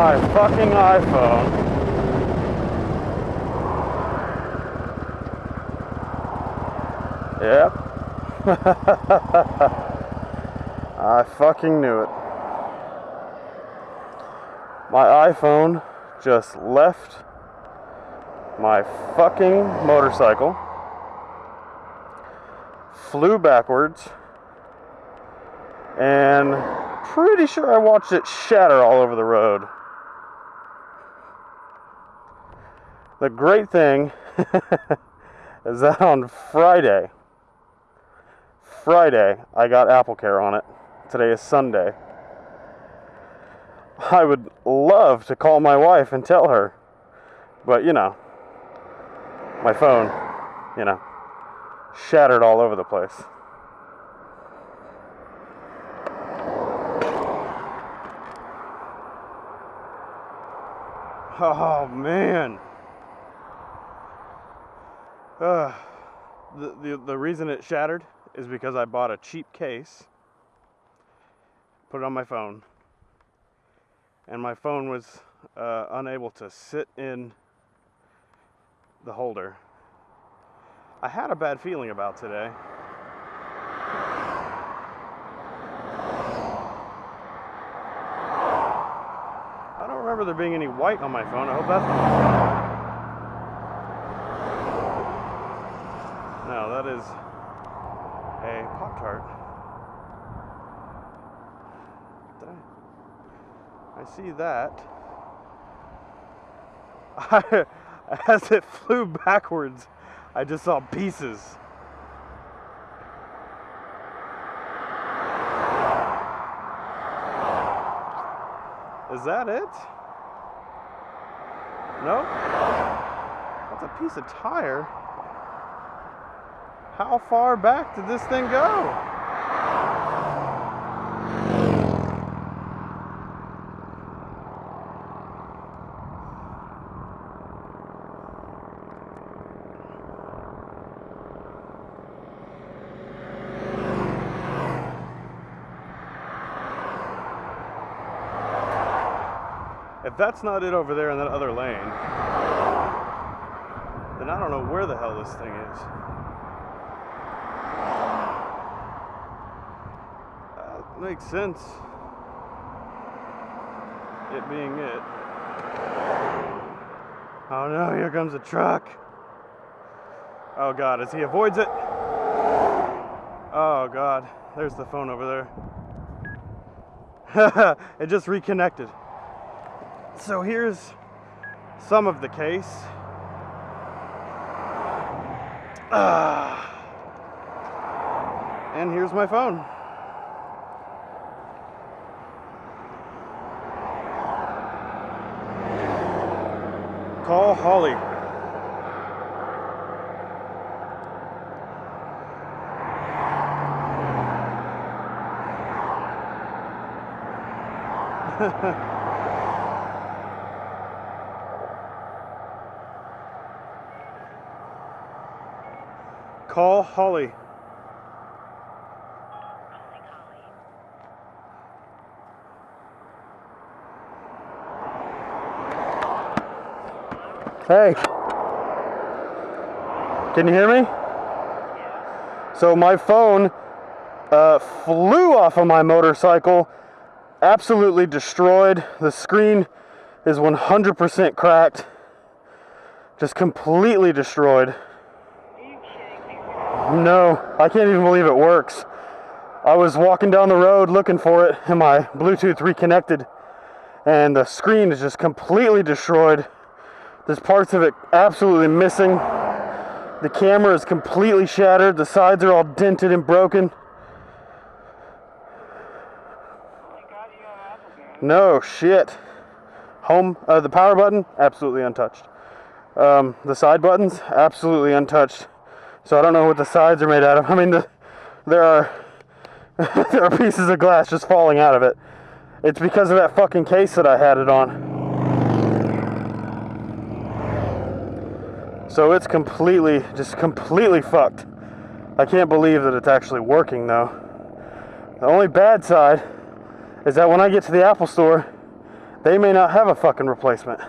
my fucking iPhone. Yep. I fucking knew it. My iPhone just left my fucking motorcycle, flew backwards, and pretty sure I watched it shatter all over the road. The great thing is that on Friday, I got AppleCare on it. Today is Sunday. I would love to call my wife and tell her, but my phone, shattered all over the place. Oh man. The reason it shattered is because I bought a cheap case, put it on my phone, and my phone was unable to sit in the holder. I had a bad feeling about today. I don't remember there being any white on my phone. I hope that's not. No, that is a Pop-Tart. I see that. As it flew backwards, I just saw pieces. Is that it? No? That's a piece of tire. How far back did this thing go? If that's not it over there in that other lane, then I don't know where the hell this thing is. That makes sense. It being it. Oh no, here comes a truck. Oh God, as he avoids it. Oh God, there's the phone over there. It just reconnected. So here's some of the case. And here's my phone. Call Holly. Call Holly. Hey. Can you hear me? So my phone flew off of my motorcycle, absolutely destroyed. The screen is 100% cracked, just completely destroyed. No, I can't even believe it works. I was walking down the road looking for it, and my Bluetooth reconnected, and the screen is just completely destroyed. There's parts of it absolutely missing. The camera is completely shattered. The sides are all dented and broken. No shit. Home, the power button, absolutely untouched. The side buttons, absolutely untouched. So I don't know what the sides are made out of. I mean, there are there are pieces of glass just falling out of it. It's because of that fucking case that I had it on. So it's completely fucked. I can't believe that it's actually working though. The only bad side is that when I get to the Apple store, they may not have a fucking replacement.